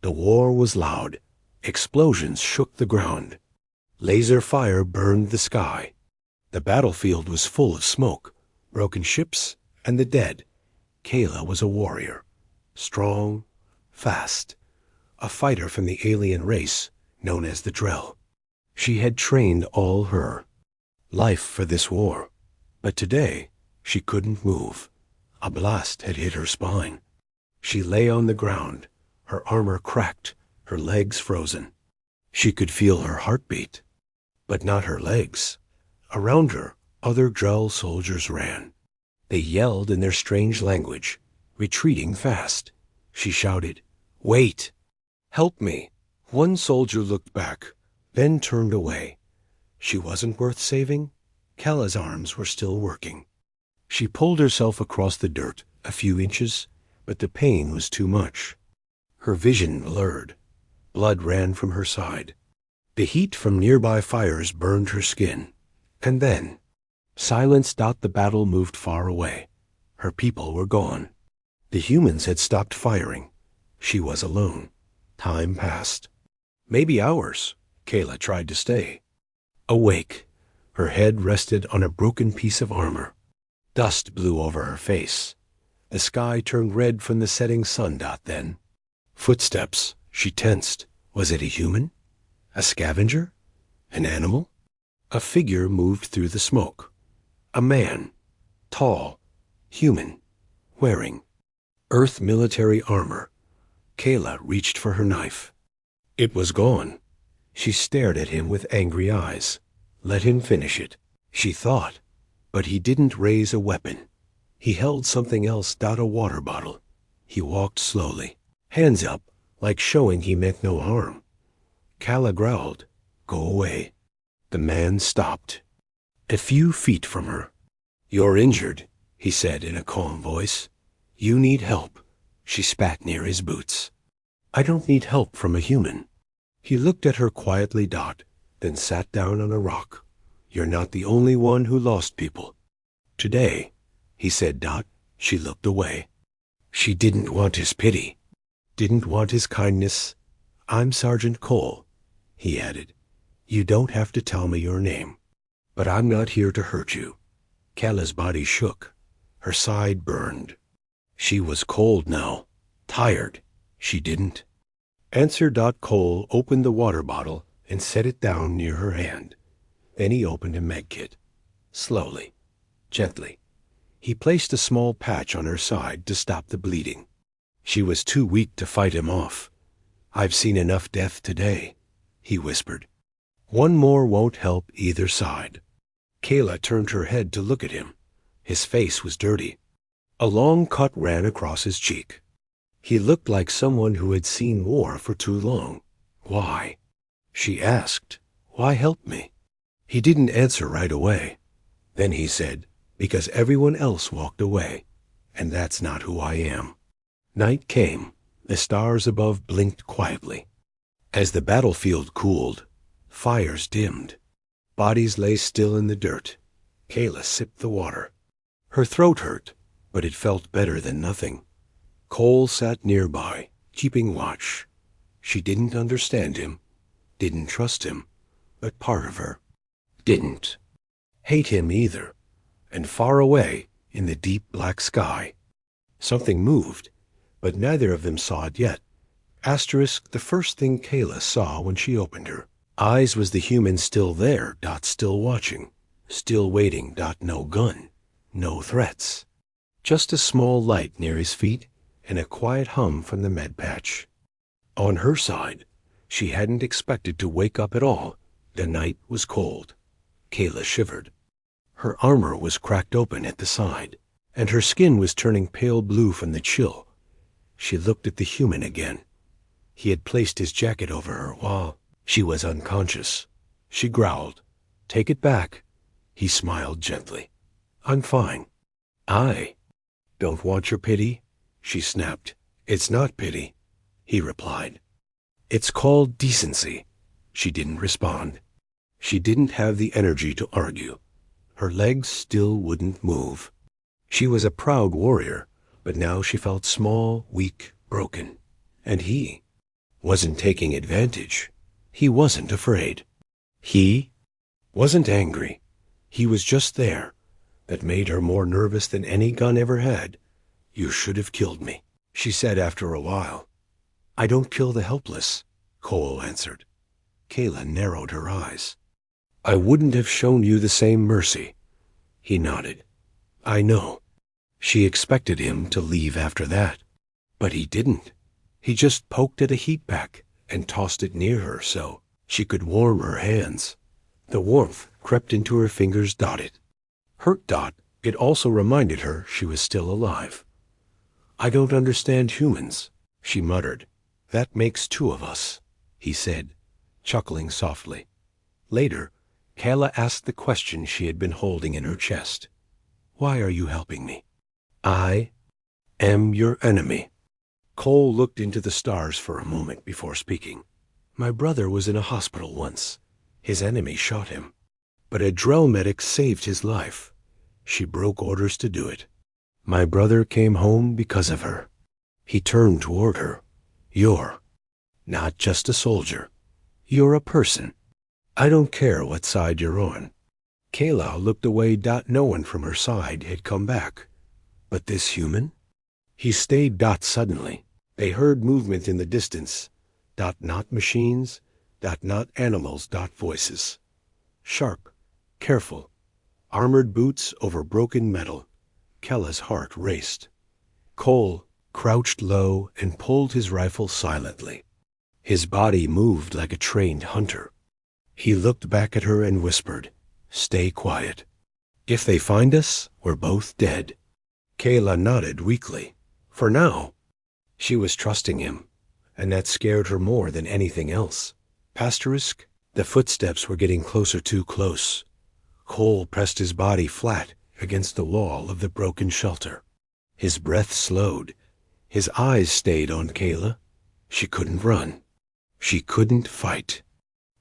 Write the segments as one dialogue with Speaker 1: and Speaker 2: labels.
Speaker 1: The war was loud. Explosions shook the ground. Laser fire burned the sky. The battlefield was full of smoke, broken ships, and the dead. Kayla was a warrior, strong, fast, a fighter from the alien race known as the Drell. She had trained all her life for this war, but today she couldn't move. A blast had hit her spine. She lay on the ground, her armor cracked, her legs frozen. She could feel her heartbeat, but not her legs. Around her, other Drell soldiers ran. They yelled in their strange language, retreating fast. She shouted, "Wait! Help me!" One soldier looked back, then turned away. She wasn't worth saving. Kayla's arms were still working. She pulled herself across the dirt a few inches, but the pain was too much. Her vision blurred. Blood ran from her side. The heat from nearby fires burned her skin. And then, silence. The battle moved far away. Her people were gone. The humans had stopped firing. She was alone. Time passed. Maybe hours. Kayla tried to stay. Awake, her head rested on a broken piece of armor. Dust blew over her face. The sky turned red from the setting sun. Then, footsteps. She tensed. Was it a human? A scavenger? An animal? A figure moved through the smoke. A man. Tall. Human. Wearing Earth military armor. Kayla reached for her knife. It was gone. She stared at him with angry eyes. Let him finish it, she thought. But he didn't raise a weapon. He held something else. A water bottle. He walked slowly, hands up, like showing he meant no harm. Kayla growled, "Go away." The man stopped. A few feet from her. "You're injured," he said in a calm voice. "You need help." She spat near his boots. "I don't need help from a human." He looked at her quietly. Then sat down on a rock. "You're not the only one who lost people. Today," he said. She looked away. She didn't want his pity. Didn't want his kindness. "I'm Sergeant Cole," he added. "You don't have to tell me your name. But I'm not here to hurt you." Kayla's body shook. Her side burned. She was cold now. Tired. She didn't answer. Cole opened the water bottle and set it down near her hand. Then he opened a med kit. Slowly. Gently. He placed a small patch on her side to stop the bleeding. She was too weak to fight him off. "I've seen enough death today," he whispered. "One more won't help either side." Kayla turned her head to look at him. His face was dirty. A long cut ran across his cheek. He looked like someone who had seen war for too long. "Why?" she asked. "Why help me?" He didn't answer right away. Then he said, "Because everyone else walked away, and that's not who I am." Night came. The stars above blinked quietly. As the battlefield cooled, fires dimmed. Bodies lay still in the dirt. Kayla sipped the water. Her throat hurt, but it felt better than nothing. Cole sat nearby, keeping watch. She didn't understand him, didn't trust him, but part of her didn't hate him either. And far away, in the deep black sky, something moved, but neither of them saw it yet. The first thing Kayla saw when she opened her eyes was the human still there. Still watching, still waiting. No gun, no threats. Just a small light near his feet and a quiet hum from the med patch. On her side, she hadn't expected to wake up at all. The night was cold. Kayla shivered. Her armor was cracked open at the side, and her skin was turning pale blue from the chill. She looked at the human again. He had placed his jacket over her while she was unconscious. She growled, "Take it back." He smiled gently. "I'm fine." "I don't want your pity," she snapped. "It's not pity," he replied. "It's called decency." She didn't respond. She didn't have the energy to argue. Her legs still wouldn't move. She was a proud warrior, but now she felt small, weak, broken. And he, wasn't taking advantage. He wasn't afraid. He wasn't angry. He was just there. That made her more nervous than any gun ever had. "You should have killed me," she said after a while. "I don't kill the helpless," Cole answered. Kayla narrowed her eyes. "I wouldn't have shown you the same mercy." He nodded. "I know." She expected him to leave after that. But he didn't. He just poked at a heat pack and tossed it near her so she could warm her hands. The warmth crept into her fingers. It hurt. It also reminded her she was still alive. "I don't understand humans," she muttered. "That makes two of us," he said, chuckling softly. Later, Kayla asked the question she had been holding in her chest. "Why are you helping me?" "I am your enemy." Cole looked into the stars for a moment before speaking. "My brother was in a hospital once. His enemy shot him. But a Drell medic saved his life. She broke orders to do it. My brother came home because of her." He turned toward her. "You're not just a soldier. You're a person. I don't care what side you're on." Kayla looked away. No one from her side had come back. But this human? He stayed. Suddenly, they heard movement in the distance. Not machines. Not animals. Voices. Sharp, careful, armored boots over broken metal. Kayla's heart raced. Cole crouched low and pulled his rifle silently. His body moved like a trained hunter. He looked back at her and whispered, "Stay quiet. If they find us, we're both dead." Kayla nodded weakly. For now, she was trusting him, and that scared her more than anything else. Pasterisk, the footsteps were getting closer, too close. Cole pressed his body flat against the wall of the broken shelter. His breath slowed. His eyes stayed on Kayla. She couldn't run. She couldn't fight.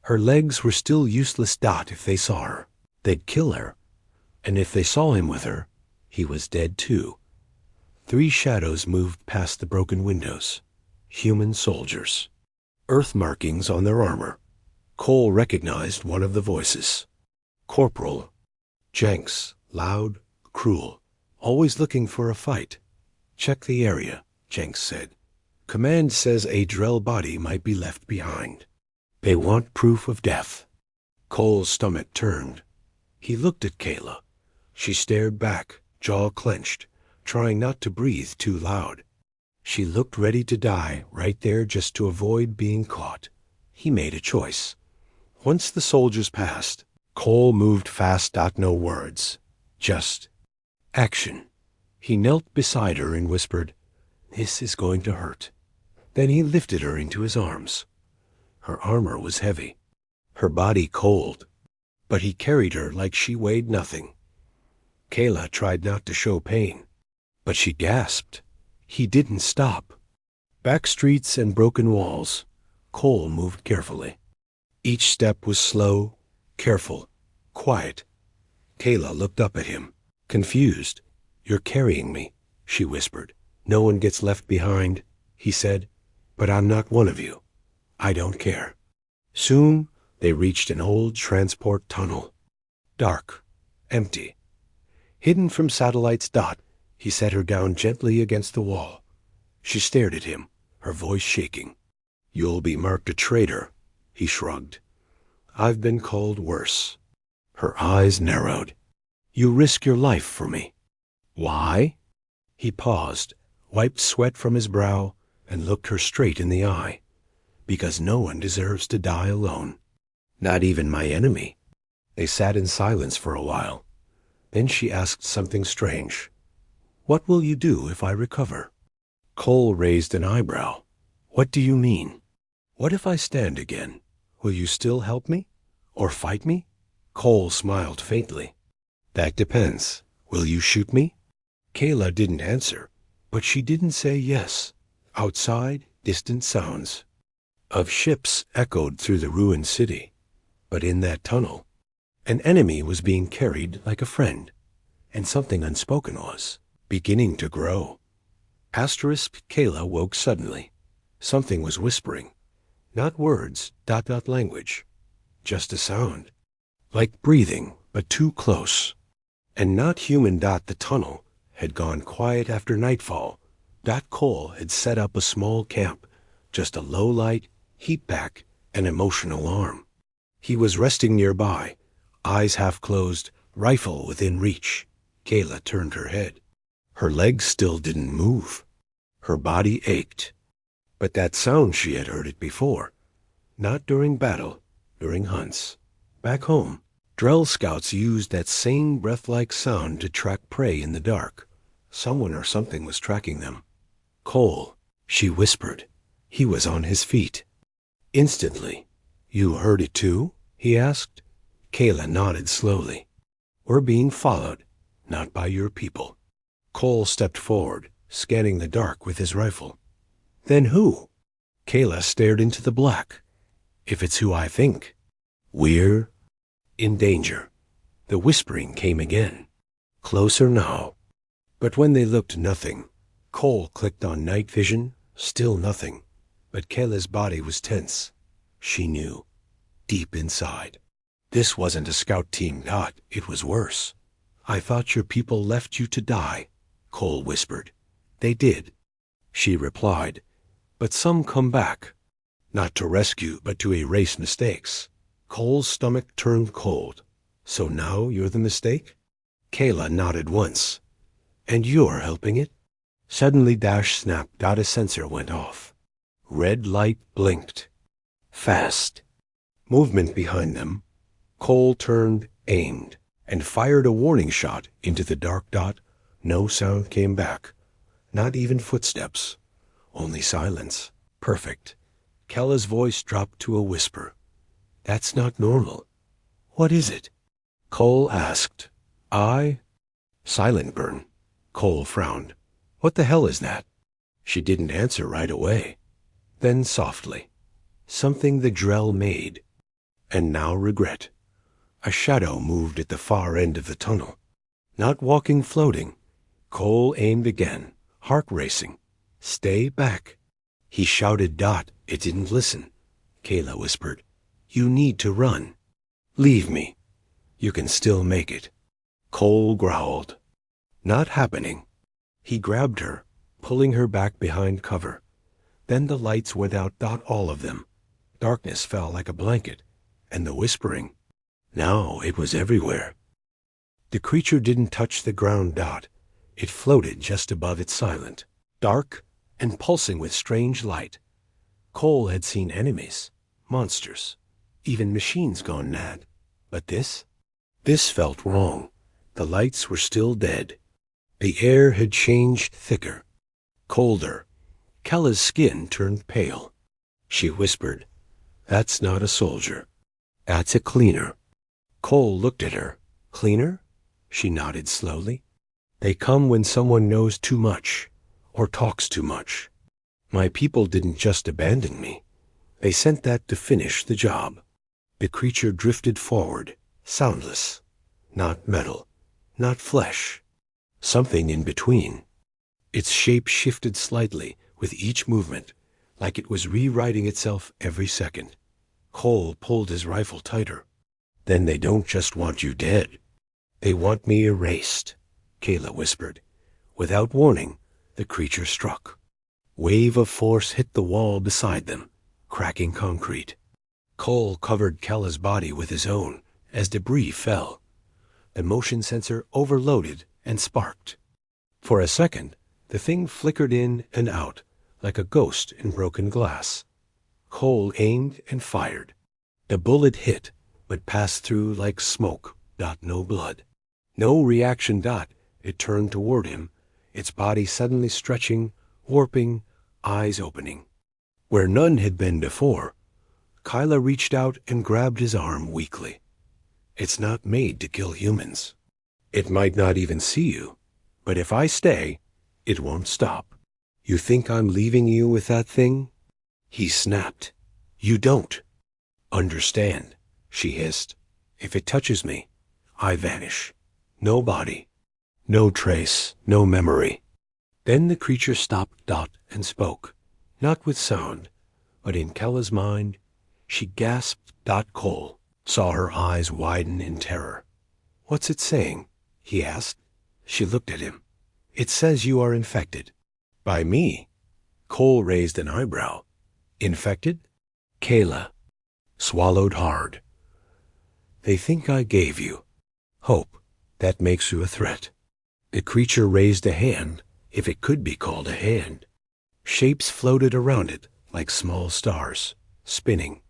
Speaker 1: Her legs were still useless. If they saw her, they'd kill her. And if they saw him with her, he was dead too. 3 shadows moved past the broken windows. Human soldiers. Earth markings on their armor. Cole recognized one of the voices. Corporal Jenks, loud, cruel, always looking for a fight. "Check the area," Jenks said. "Command says a Drell body might be left behind. They want proof of death." Cole's stomach turned. He looked at Kayla. She stared back, jaw clenched, trying not to breathe too loud. She looked ready to die right there just to avoid being caught. He made a choice. Once the soldiers passed, Cole moved fast. No words, just action. He knelt beside her and whispered, "This is going to hurt." Then he lifted her into his arms. Her armor was heavy, her body cold, but he carried her like she weighed nothing. Kayla tried not to show pain, but she gasped. He didn't stop. Back streets and broken walls, Cole moved carefully. Each step was slow, careful, quiet. Kayla looked up at him, confused. "You're carrying me," she whispered. "No one gets left behind," he said. "But I'm not one of you. I don't care." Soon they reached an old transport tunnel. Dark, empty, hidden from satellites. He set her down gently against the wall. She stared at him, her voice shaking. "You'll be marked a traitor," he shrugged. "I've been called worse." Her eyes narrowed. "You risk your life for me." "Why?" He paused, wiped sweat from his brow, and looked her straight in the eye. "Because no one deserves to die alone. Not even my enemy." They sat in silence for a while. Then she asked something strange. "What will you do if I recover?" Cole raised an eyebrow. "What do you mean?" "What if I stand again? Will you still help me? Or fight me?" Cole smiled faintly. "That depends. Will you shoot me?" Kayla didn't answer, but she didn't say yes. Outside, distant sounds of ships echoed through the ruined city. But in that tunnel, an enemy was being carried like a friend, and something unspoken was beginning to grow. Kayla woke suddenly. Something was whispering. Not words, language. Just a sound. Like breathing, but too close. And not human. The tunnel had gone quiet after nightfall. Cole had set up a small camp, just a low light, heat pack, and emotion alarm. He was resting nearby, eyes half closed, rifle within reach. Kayla turned her head. Her legs still didn't move. Her body ached. But that sound, she had heard it before. Not during battle, during hunts. Back home, Drell scouts used that same breath-like sound to track prey in the dark. Someone or something was tracking them. Cole, she whispered. He was on his feet. Instantly. You heard it too? He asked. Kayla nodded slowly. We're being followed, not by your people. Cole stepped forward, scanning the dark with his rifle. Then who? Kayla stared into the black. If it's who I think, we're in danger. The whispering came again. Closer now. But when they looked, nothing. Cole clicked on night vision, still nothing. But Kayla's body was tense. She knew, deep inside. This wasn't a scout team, it was worse. I thought your people left you to die, Cole whispered. They did, she replied. But some come back. Not to rescue, but to erase mistakes. Cole's stomach turned cold. So now you're the mistake? Kayla nodded once. And you're helping it? Suddenly Dash snapped. A sensor went off. Red light blinked. Fast. Movement behind them. Cole turned, aimed, and fired a warning shot into the dark dot. No sound came back. Not even footsteps. Only silence. Perfect. Kella's voice dropped to a whisper. That's not normal. What is it? Cole asked. Silent burn. Cole frowned. What the hell is that? She didn't answer right away. Then softly. Something the Drell made. And now regret. A shadow moved at the far end of the tunnel. Not walking, floating. Cole aimed again, heart racing. Stay back. He shouted. It didn't listen. Kayla whispered. You need to run. Leave me. You can still make it. Cole growled. Not happening. He grabbed her, pulling her back behind cover. Then the lights went out. All of them. Darkness fell like a blanket, and the whispering. Now it was everywhere. The creature didn't touch the ground. It floated just above it, silent, dark, and pulsing with strange light. Cole had seen enemies, monsters, even machines gone mad. But this felt wrong. The lights were still dead. The air had changed, thicker, colder. Kella's skin turned pale. She whispered, That's not a soldier. That's a cleaner. Cole looked at her. Cleaner? She nodded slowly. They come when someone knows too much, or talks too much. My people didn't just abandon me. They sent that to finish the job. The creature drifted forward, soundless. Not metal, not flesh. Something in between. Its shape shifted slightly with each movement, like it was rewriting itself every second. Cole pulled his rifle tighter. Then they don't just want you dead. They want me erased, Kayla whispered. Without warning, the creature struck. Wave of force hit the wall beside them, cracking concrete. Cole covered Kella's body with his own as debris fell. The motion sensor overloaded and sparked. For a second, the thing flickered in and out like a ghost in broken glass. Cole aimed and fired. The bullet hit, but passed through like smoke. No blood. No reaction. It turned toward him, its body suddenly stretching, warping, eyes opening. Where none had been before, Kyla reached out and grabbed his arm weakly. It's not made to kill humans. It might not even see you, but if I stay, it won't stop. You think I'm leaving you with that thing? He snapped. You don't understand, she hissed. If it touches me, I vanish. No body, no trace, no memory. Then the creature stopped. And spoke, not with sound, But in Kella's mind, she gasped. Cole saw her eyes widen in terror. "What's it saying?" he asked. She looked at him. "It says you are infected." "By me?" Cole raised an eyebrow. "Infected?" Kayla swallowed hard. "They think I gave you hope. That makes you a threat." The creature raised a hand, if it could be called a hand. Shapes floated around it like small stars, spinning.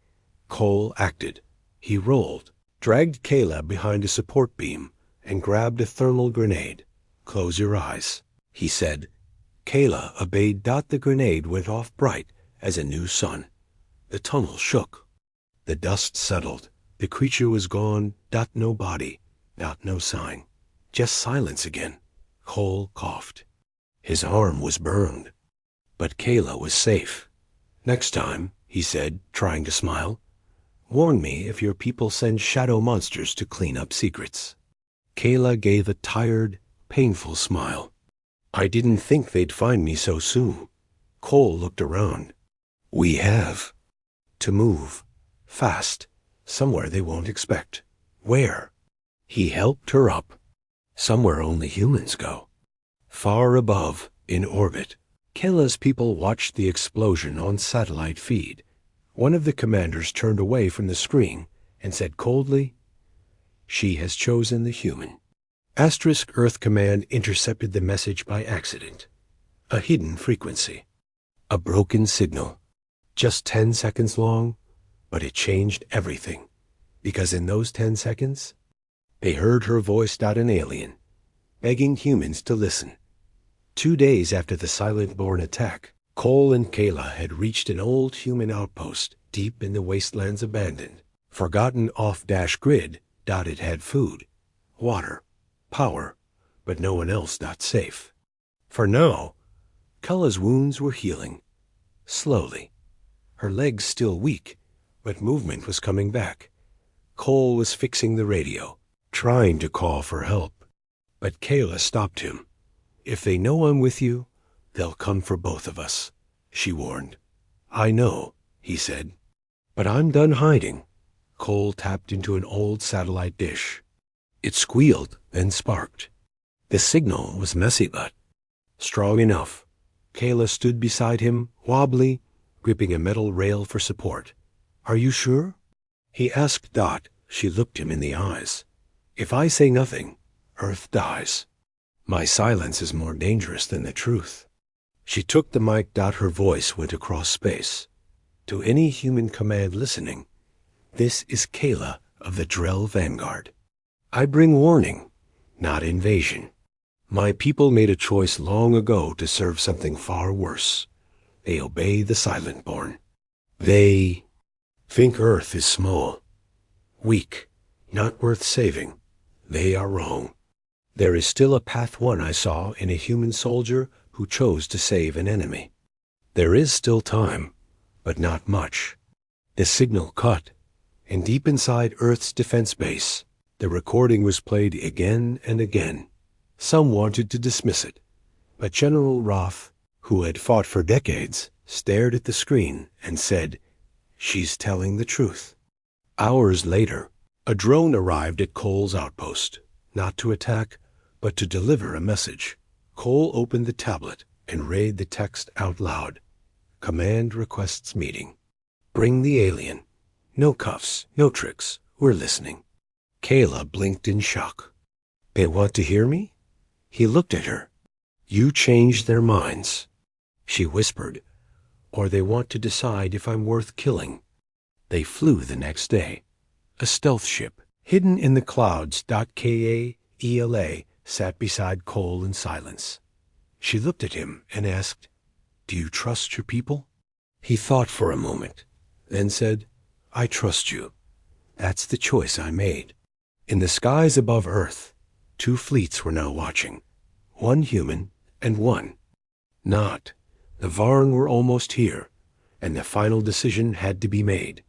Speaker 1: Cole acted. He rolled, dragged Kayla behind a support beam, and grabbed a thermal grenade. "Close your eyes," he said. Kayla obeyed. The grenade went off bright as a new sun. The tunnel shook. The dust settled. The creature was gone. No body, no sign. Just silence again. Cole coughed. His arm was burned. But Kayla was safe. "Next time," he said, trying to smile, "warn me if your people send shadow monsters to clean up secrets." Kayla gave a tired, painful smile. "I didn't think they'd find me so soon." Cole looked around. "We have to move fast, somewhere they won't expect." "Where?" He helped her up. "Somewhere only humans go. Far above, in orbit." Kayla's people watched the explosion on satellite feed. One of the commanders turned away from the screen and said coldly, "She has chosen the human." Earth Command intercepted the message by accident. A hidden frequency. A broken signal. Just 10 seconds long, but it changed everything. Because in those 10 seconds, they heard her voice. An alien, begging humans to listen. 2 days after the Silent-born attack, Cole and Kayla had reached an old human outpost deep in the wastelands, abandoned, forgotten off-grid. It had food, water, power, but no one else. Safe. For now, Kayla's wounds were healing. Slowly. Her legs still weak, but movement was coming back. Cole was fixing the radio, trying to call for help. But Kayla stopped him. "If they know I'm with you, they'll come for both of us," she warned. "I know," he said. "But I'm done hiding." Cole tapped into an old satellite dish. It squealed, then sparked. The signal was messy but strong enough. Kayla stood beside him, wobbly, gripping a metal rail for support. "Are you sure?" he asked. She looked him in the eyes. "If I say nothing, Earth dies. My silence is more dangerous than the truth." She took the mic. Her voice went across space. "To any human command listening, this is Kayla of the Drell Vanguard. I bring warning, not invasion. My people made a choice long ago to serve something far worse. They obey the Silent-born. They think Earth is small, weak, not worth saving. They are wrong. There is still a path one I saw in a human soldier who chose to save an enemy. There is still time, but not much." The signal cut, and deep inside Earth's defense base, the recording was played again and again. Some wanted to dismiss it, but General Roth, who had fought for decades, stared at the screen and said, "She's telling the truth." Hours later, a drone arrived at Cole's outpost, not to attack, but to deliver a message. Cole opened the tablet and read the text out loud. "Command requests meeting. Bring the alien. No cuffs, no tricks. We're listening." Kayla blinked in shock. "They want to hear me?" He looked at her. "You changed their minds," she whispered, "or they want to decide if I'm worth killing." They flew the next day. A stealth ship, hidden in the clouds. Kayla sat beside Cole in silence. She looked at him and asked, "Do you trust your people?" He thought for a moment, then said, "I trust you. That's the choice I made." In the skies above Earth, 2 fleets were now watching, one human and one not. The Varn were almost here, and the final decision had to be made.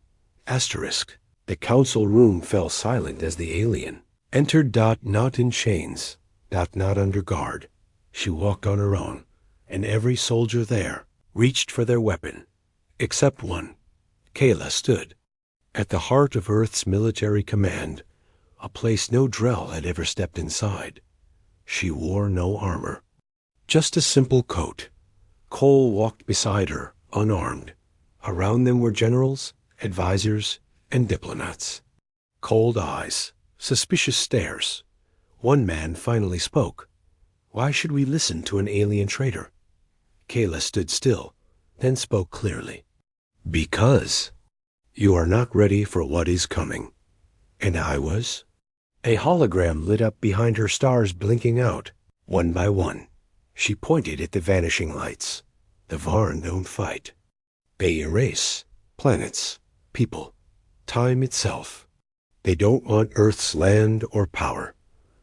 Speaker 1: The council room fell silent as the alien entered. Not in chains, not under guard. She walked on her own, and every soldier there reached for their weapon, Except one. Kayla stood. At the heart of Earth's military command, a place no Drell had ever stepped inside. She wore no armor. Just a simple coat. Cole walked beside her, unarmed. Around them were generals, advisors, and diplomats. Cold eyes, suspicious stares. One man finally spoke. Why should we listen to an alien traitor? Kayla stood still, then spoke clearly. Because you are not ready for what is coming. And I was. A hologram lit up behind her, stars blinking out, one by one. She pointed at the vanishing lights. The Varn don't fight. They erase planets, people, time itself. They don't want Earth's land or power.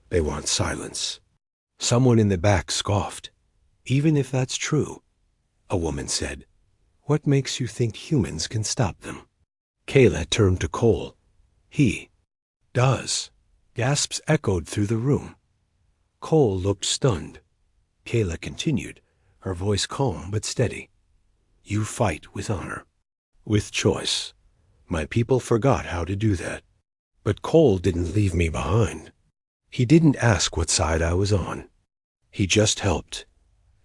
Speaker 1: They want silence. Someone in the back scoffed. Even if that's true, a woman said, what makes you think humans can stop them? Kayla turned to Cole. He does. Gasps echoed through the room. Cole looked stunned. Kayla continued, her voice calm but steady. You fight with honor, with choice. My people forgot how to do that. But Cole didn't leave me behind. He didn't ask what side I was on. He just helped.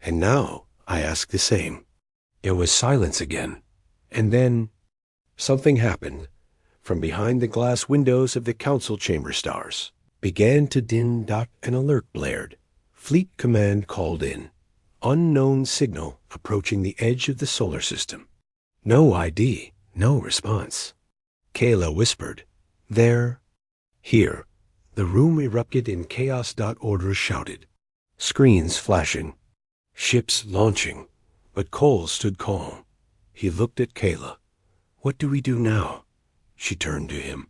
Speaker 1: And now I ask the same. There was silence again. And then something happened. From behind the glass windows of the council chamber, stars began to dim. An alert blared. Fleet command called in. Unknown signal approaching the edge of the solar system. No ID, no response. Kayla whispered, there, here. The room erupted in chaos. Orders shouted. Screens flashing. Ships launching. But Cole stood calm. He looked at Kayla. What do we do now? She turned to him.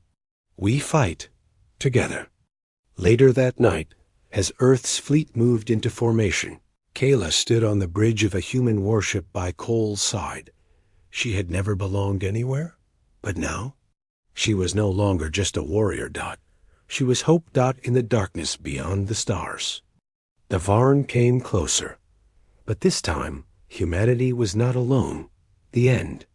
Speaker 1: We fight together. Later that night, as Earth's fleet moved into formation, Kayla stood on the bridge of a human warship by Cole's side. She had never belonged anywhere, but now she was no longer just a warrior. She was hope. In the darkness beyond the stars. The Varn came closer, but this time humanity was not alone. The end.